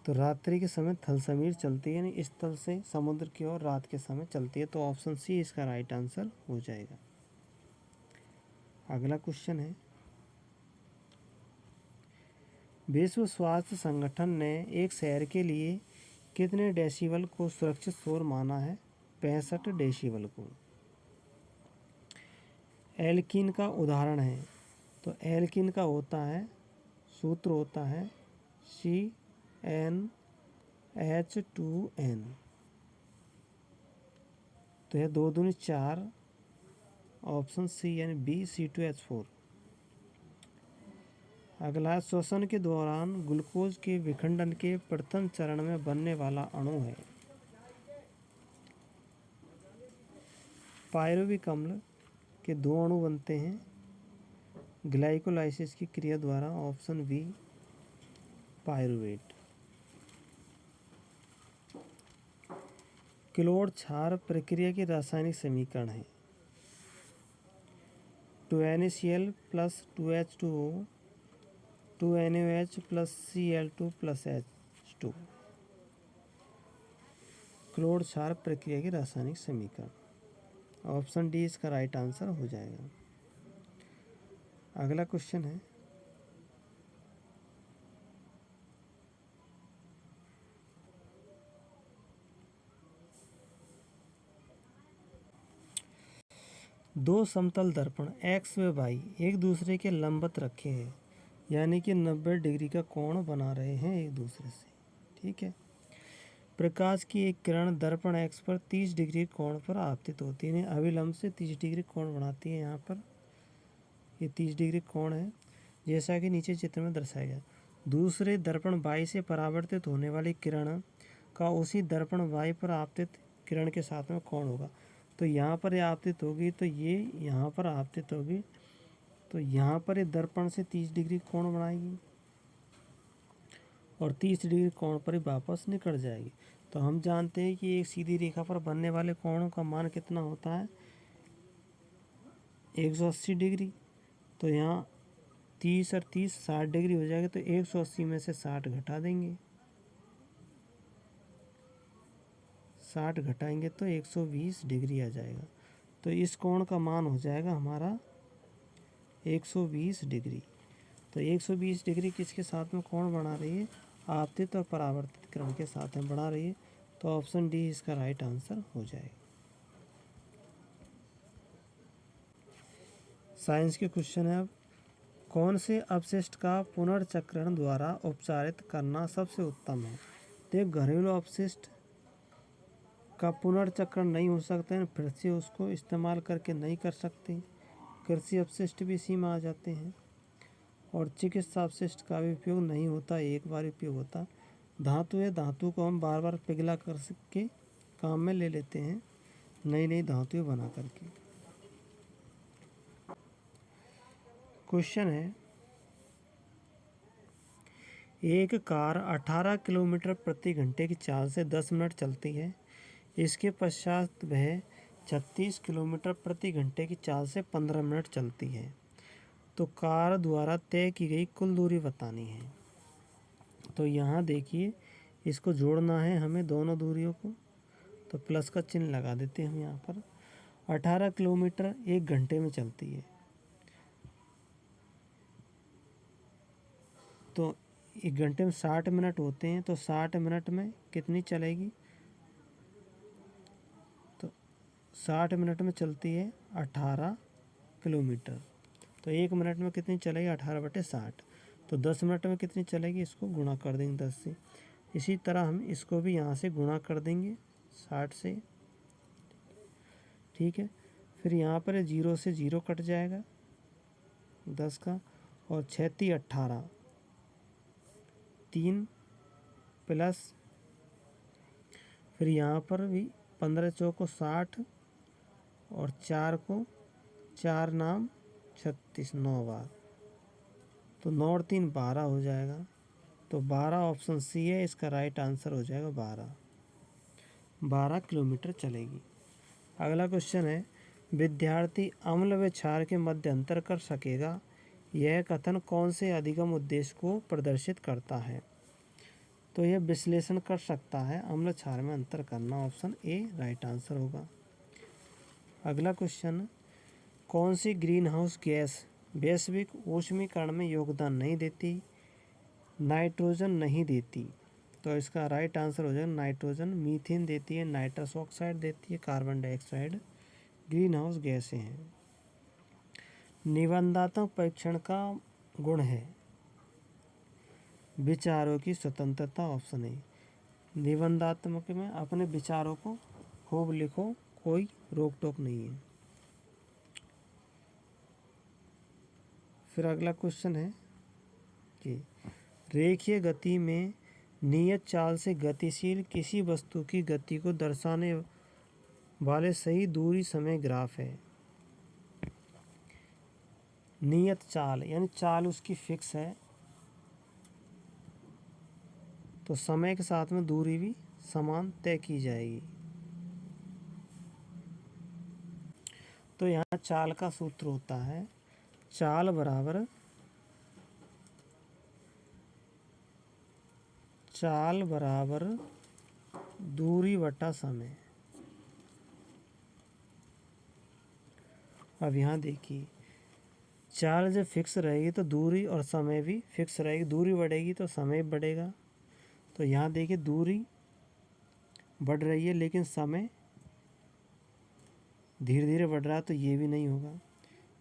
तो रात्रि के समय थल समीर चलती है, यानी स्थल से समुद्र की ओर रात के समय चलती है। तो ऑप्शन सी इसका राइट आंसर हो जाएगा। अगला क्वेश्चन है, विश्व स्वास्थ्य संगठन ने एक शहर के लिए कितने डेसिबल को सुरक्षित शोर माना है? 65 डेसिबल को। एल्कीन का उदाहरण है। तो एल्कीन का होता है, सूत्र होता है CnH2n। तो यह 2 दूनी 4, ऑप्शन सी यानी बी C2H4। अगला, श्वसन के दौरान ग्लूकोज के विखंडन के प्रथम चरण में बनने वाला अणु है। पायरुविक अम्ल के 2 अणु बनते हैं ग्लाइकोलाइसिस की क्रिया द्वारा, ऑप्शन बी पायरुवेट। क्लोड क्षार प्रक्रिया की रासायनिक समीकरण है 2NaCl + 2H2O 2NaOH + Cl2 + H2। क्लोड क्षार प्रक्रिया की रासायनिक समीकरण, ऑप्शन डी इसका राइट आंसर हो जाएगा। अगला क्वेश्चन है, दो समतल दर्पण x व y एक दूसरे के लंबवत रखे हैं, यानी कि 90 डिग्री का कोण बना रहे हैं एक दूसरे से। ठीक है। प्रकाश की एक किरण दर्पण x पर 30 डिग्री कोण पर आपतित होती है, अभिलंब से 30 डिग्री कोण बनाती है। यहाँ पर ये 30 डिग्री कोण है, जैसा कि नीचे चित्र में दर्शाया गया। दूसरे दर्पण y से परावर्तित होने वाली किरण का उसी दर्पण y पर आपतित किरण के साथ में कोण होगा। तो यहाँ पर ये आपतित होगी, तो ये यहाँ पर आपतित होगी, तो यहाँ पर ये दर्पण से 30 डिग्री कोण बनाएगी और 30 डिग्री कोण पर ही वापस निकल जाएगी। तो हम जानते हैं कि एक सीधी रेखा पर बनने वाले कोणों का मान कितना होता है? 180 डिग्री। तो यहाँ 30 और 30 60 डिग्री हो जाएगा, तो 180 में से 60 घटा देंगे, 60 घटाएंगे तो 120 डिग्री आ जाएगा। तो इस कोण का मान हो जाएगा हमारा 120 डिग्री। तो 120 डिग्री किसके साथ में कोण बना रही है? आपतित और परावर्तित किरण के साथ में बना रही है। तो ऑप्शन डी इसका राइट आंसर हो जाएगा। साइंस के क्वेश्चन है अब, कौन से अपशिष्ट का पुनर्चक्रण द्वारा उपचारित करना सबसे उत्तम है? तो घरेलू अपशिष्ट का पुनर्चक्रण नहीं हो सकता है, फिर से उसको इस्तेमाल करके नहीं कर सकते। कृषि अपशिष्ट भी इसी में आ जाते हैं। और चिकित्सा अपशिष्ट का भी उपयोग नहीं होता, एक बार उपयोग होता। धातु है, धातु को हम बार बार पिघला कर के काम में ले लेते हैं, नई नई धातुएं बना करके। क्वेश्चन है, एक कार 18 किलोमीटर प्रति घंटे की चाल से 10 मिनट चलती है। इसके पश्चात वह 36 किलोमीटर प्रति घंटे की चाल से 15 मिनट चलती है। तो कार द्वारा तय की गई कुल दूरी बतानी है। तो यहाँ देखिए, इसको जोड़ना है हमें दोनों दूरियों को, तो प्लस का चिन्ह लगा देते हैं हम यहाँ पर। 18 किलोमीटर 1 घंटे में चलती है, तो 1 घंटे में 60 मिनट होते हैं, तो 60 मिनट में कितनी चलेगी? तो 60 मिनट में चलती है 18 किलोमीटर। तो 1 मिनट में कितनी चलेगी? 18/60। तो 10 मिनट में कितनी चलेगी? इसको गुणा कर देंगे 10 से। इसी तरह हम इसको भी यहाँ से गुणा कर देंगे 60 से, ठीक है। फिर यहाँ पर 0 से 0 कट जाएगा 10 का, और 36 18, 3 प्लस, फिर यहाँ पर भी 15 चौको 60 और 4 को 4 नाम 36, 9 बार, तो 9 और 3 12 हो जाएगा। तो 12 ऑप्शन सी है इसका राइट आंसर हो जाएगा। 12 किलोमीटर चलेगी। अगला क्वेश्चन है, विद्यार्थी अम्ल व क्षार के मध्य अंतर कर सकेगा, यह कथन कौन से अधिगम उद्देश्य को प्रदर्शित करता है? तो यह विश्लेषण कर सकता है, अम्ल क्षार में अंतर करना, ऑप्शन ए राइट आंसर होगा। अगला क्वेश्चन, कौन सी ग्रीन हाउस गैस वैश्विक ऊष्मीकरण में योगदान नहीं देती? नाइट्रोजन नहीं देती। तो इसका राइट आंसर हो जाएगा नाइट्रोजन। मीथेन देती है, नाइट्रस ऑक्साइड देती है, कार्बन डाइऑक्साइड ग्रीन हाउस गैसें हैं। निबंधात्मक परीक्षण का गुण है विचारों की स्वतंत्रता, ऑप्शन ए। निबंधात्मक में अपने विचारों को खूब लिखो, कोई रोक टोक नहीं है। फिर अगला क्वेश्चन है कि रेखीय गति में नियत चाल से गतिशील किसी वस्तु की गति को दर्शाने वाले सही दूरी समय ग्राफ है। नियत चाल यानी चाल उसकी फिक्स है, तो समय के साथ में दूरी भी समान तय की जाएगी। तो यहाँ चाल का सूत्र होता है, चाल बराबर दूरी बटा समय। अब यहाँ देखिए, चाल जब फिक्स रहेगी तो दूरी और समय भी फिक्स रहेगी। दूरी बढ़ेगी तो समय बढ़ेगा। तो यहाँ देखिए, दूरी बढ़ रही है लेकिन समय धीरे धीरे बढ़ रहा है, तो ये भी नहीं होगा।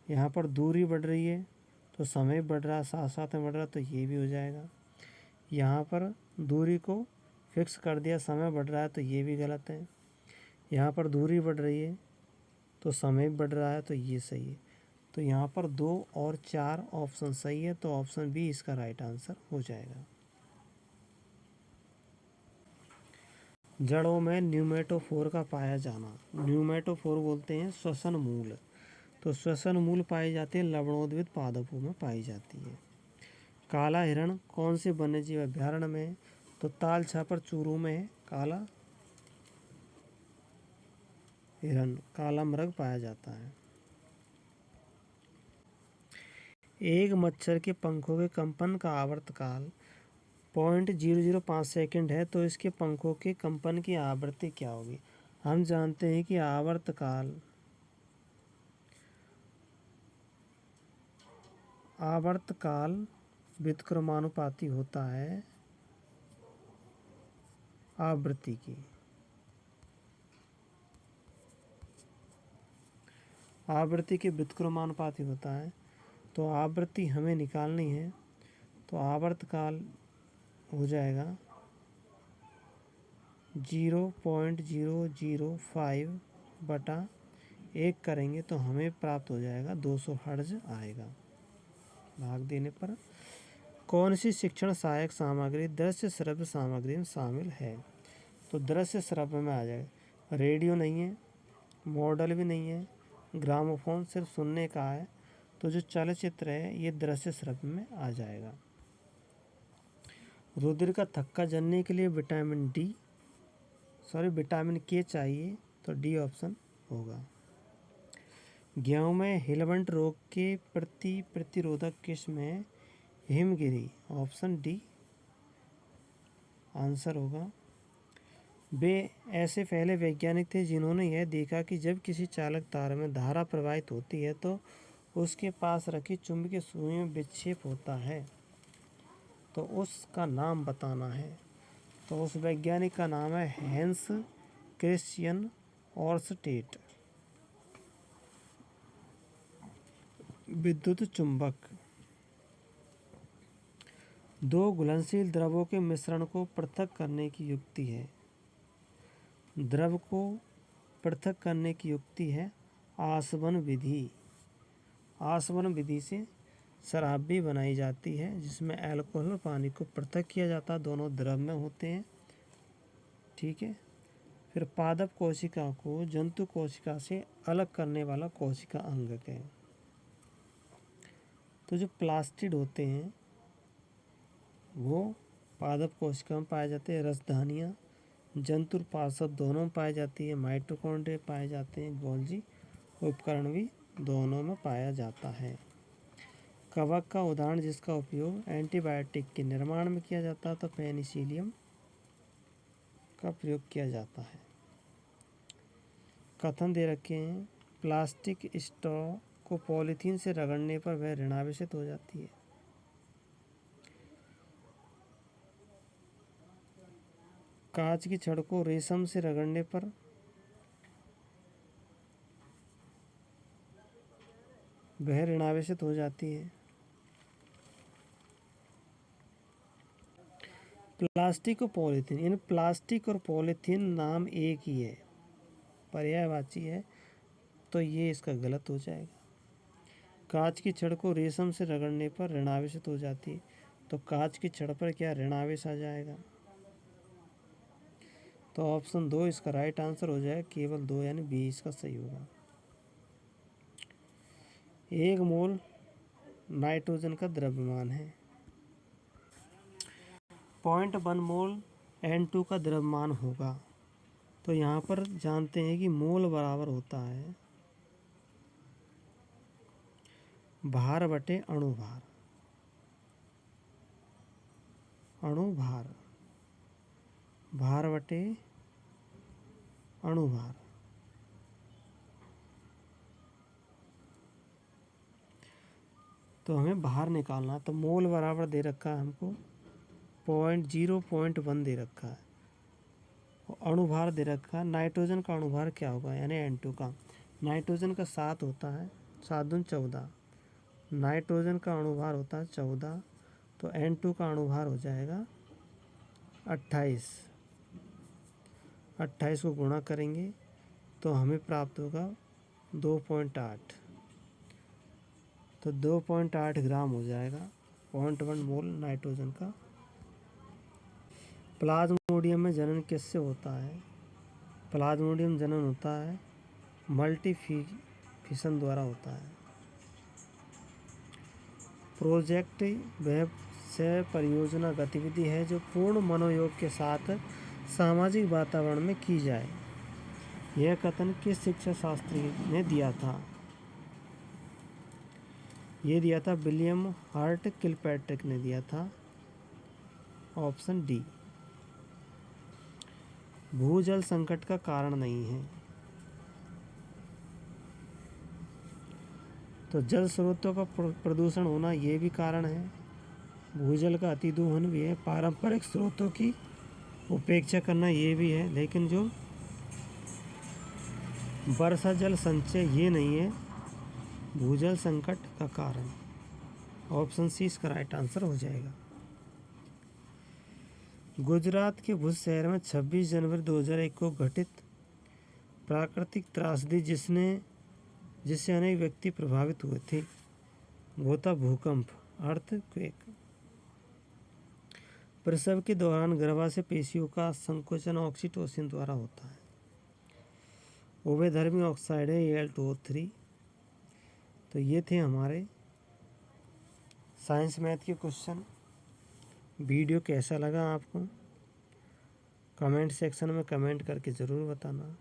यहाँ पर दूरी बढ़ रही है तो समय बढ़ रहा है, साथ साथ में बढ़ रहा है, तो ये भी हो जाएगा। यहाँ पर दूरी को फिक्स कर दिया, समय बढ़ रहा है, तो ये भी गलत है। यहाँ पर दूरी बढ़ रही है तो समय बढ़ रहा है, तो ये सही है। तो यहाँ पर 2 और 4 ऑप्शन सही है, तो ऑप्शन बी इसका राइट आंसर हो जाएगा। जड़ों में न्यूमेटोफोर का पाया जाना। न्यूमेटोफोर बोलते हैं श्वसन मूल। तो श्वसन मूल पाए जाते हैं लवणोद्भिद पादपों में पाई जाती है। काला हिरण कौन से वन्यजीव अभयारण्य में है? तो ताल छापर चूरू में है काला हिरण, काला मृग पाया जाता है। एक मच्छर के पंखों के कंपन का आवर्तकाल 0.005 सेकंड है, तो इसके पंखों के कंपन की आवृत्ति क्या होगी? हम जानते हैं कि आवर्तकाल व्युत्क्रमानुपाती होता है आवृत्ति की। आवृत्ति के व्युत्क्रमानुपाती होता है, तो आवृत्ति हमें निकालनी है, तो आवर्तकाल हो जाएगा 0.005 बटा 1 करेंगे तो हमें प्राप्त हो जाएगा 200 हर्ट्ज आएगा। भाग देने पर कौन सी शिक्षण सहायक सामग्री दृश्य श्रव्य सामग्री में शामिल है? तो दृश्य श्रव्य में आ जाएगा। रेडियो नहीं है, मॉडल भी नहीं है, ग्रामोफोन सिर्फ सुनने का है, तो जो चलचित्र है ये दृश्य श्रव्य में आ जाएगा। रुधिर का थक्का जनने के लिए विटामिन के चाहिए, तो डी ऑप्शन होगा। गेहूं में हिलबंट रोग के प्रति प्रतिरोधक किस्म है हिमगिरी, ऑप्शन डी आंसर होगा। वे ऐसे पहले वैज्ञानिक थे जिन्होंने यह देखा कि जब किसी चालक तार में धारा प्रवाहित होती है तो उसके पास रखी चुंबकीय सुई में विक्षेप होता है, तो उसका नाम बताना है। तो उस वैज्ञानिक का नाम है हैंस क्रिश्चियन ओर्स्टेड। विद्युत चुंबक। दो घुलनशील द्रवों के मिश्रण को पृथक करने की युक्ति है। द्रव को पृथक करने की युक्ति है आसवन विधि। आसवन विधि से शराब भी बनाई जाती है, जिसमें अल्कोहल और पानी को पृथक किया जाता है, दोनों द्रव में होते हैं। ठीक है। फिर पादप कोशिका को जंतु कोशिका से अलग करने वाला कोशिका अंगक है। तो जो प्लास्टिड होते हैं वो पादप कोशिका में पाए जाते हैं। रसधानियाँ जंतु और पार्षद दोनों में पाई जाती है। माइटोकॉन्ड्रिया पाए जाते हैं। गोल्जी उपकरण भी दोनों में पाया जाता है। कवक का उदाहरण जिसका उपयोग एंटीबायोटिक के निर्माण में किया जाता है, तो पेनिसिलियम का प्रयोग किया जाता है। कथन दे रखे हैं, प्लास्टिक स्ट्रॉ को पॉलीथीन से रगड़ने पर वह ऋणावेशित हो जाती है। कांच की छड़ को रेशम से रगड़ने पर वह ऋणावेशित हो जाती है। प्लास्टिक और पॉलीथीन, इन प्लास्टिक और पॉलीथीन नाम एक ही है, पर्यायवाची है, तो ये इसका गलत हो जाएगा। कांच की छड़ को रेशम से रगड़ने पर ऋणावेशित हो जाती है, तो कांच की छड़ पर क्या ऋणावेश आ जाएगा? तो ऑप्शन 2 इसका राइट आंसर हो जाएगा, केवल 2 यानी बी इसका सही होगा। 1 मोल नाइट्रोजन का द्रव्यमान है। 0.1 मोल N2 का द्रव्यमान होगा। तो यहाँ पर जानते हैं कि मोल बराबर होता है भार बटे अणुभार। अणुभार भार बटे अणुभार। तो हमें भार निकालना, तो मोल बराबर दे रखा है हमको 0.1 दे रखा है। अणुभार दे रखा है। नाइट्रोजन का अणुभार क्या होगा, यानी N2 का। नाइट्रोजन का 7 होता है, 7 दूनी 14। नाइट्रोजन का अणुभार होता है 14, तो N2 का अणुभार हो जाएगा 28। 28 को गुणा करेंगे तो हमें प्राप्त होगा 2.8, तो 2.8 ग्राम हो जाएगा 0.1 मोल नाइट्रोजन का। प्लाज्मोडियम में जनन किससे होता है? प्लाज्मोडियम जनन होता है मल्टीफिशन द्वारा होता है। प्रोजेक्ट वह से परियोजना गतिविधि है जो पूर्ण मनोयोग के साथ सामाजिक वातावरण में की जाए। यह कथन किस शिक्षा शास्त्री ने दिया था? ये दिया था विलियम हार्ट किलपैट्रिक ने दिया था, ऑप्शन डी। भूजल संकट का कारण नहीं है, तो जल स्रोतों का प्रदूषण होना ये भी कारण है। भूजल का अतिदोहन भी है। पारंपरिक स्रोतों की उपेक्षा करना ये भी है, लेकिन जो वर्षा जल संचय ये नहीं है भूजल संकट का कारण। ऑप्शन सी इसका राइट आंसर हो जाएगा। गुजरात के भुज शहर में 26 जनवरी 2001 को घटित प्राकृतिक त्रासदी जिससे अनेक व्यक्ति प्रभावित हुए थे वो था भूकंप, अर्थक्वेक। प्रसव के दौरान गर्भाशय पेशियों का संकोचन ऑक्सीटोसिन द्वारा होता है। उभयधर्मी ऑक्साइड है Al2O3। तो ये थे हमारे साइंस मैथ के क्वेश्चन। वीडियो कैसा लगा आपको कमेंट सेक्शन में कमेंट करके ज़रूर बताना।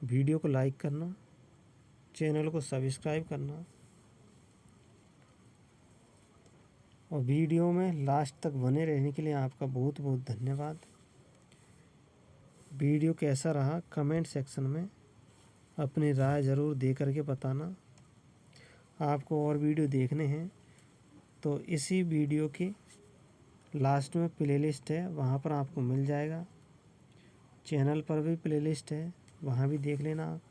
वीडियो को लाइक करना, चैनल को सब्सक्राइब करना और वीडियो में लास्ट तक बने रहने के लिए आपका बहुत बहुत धन्यवाद। वीडियो कैसा रहा कमेंट सेक्शन में अपनी राय ज़रूर दे करके बताना। आपको और वीडियो देखने हैं तो इसी वीडियो के लास्ट में प्लेलिस्ट है, वहाँ पर आपको मिल जाएगा। चैनल पर भी प्लेलिस्ट है, वहाँ भी देख लेना आप।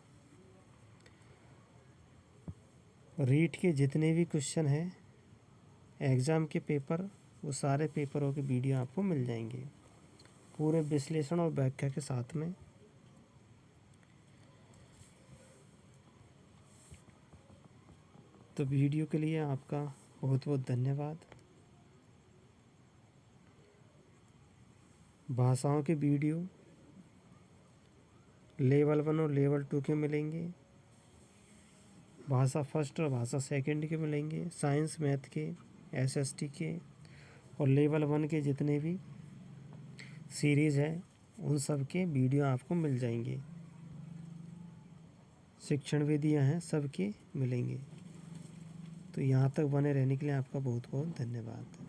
रीट के जितने भी क्वेश्चन हैं एग्ज़ाम के पेपर, वो सारे पेपरों के वीडियो आपको मिल जाएंगे पूरे विश्लेषण और व्याख्या के साथ में। तो वीडियो के लिए आपका बहुत बहुत धन्यवाद। भाषाओं के वीडियो लेवल 1 और लेवल 2 के मिलेंगे, भाषा फर्स्ट और भाषा सेकंड के मिलेंगे, साइंस मैथ के, SST के और लेवल 1 के जितने भी सीरीज़ है उन सब के वीडियो आपको मिल जाएंगे। शिक्षण विधियाँ हैं सबके मिलेंगे। तो यहाँ तक बने रहने के लिए आपका बहुत बहुत धन्यवाद।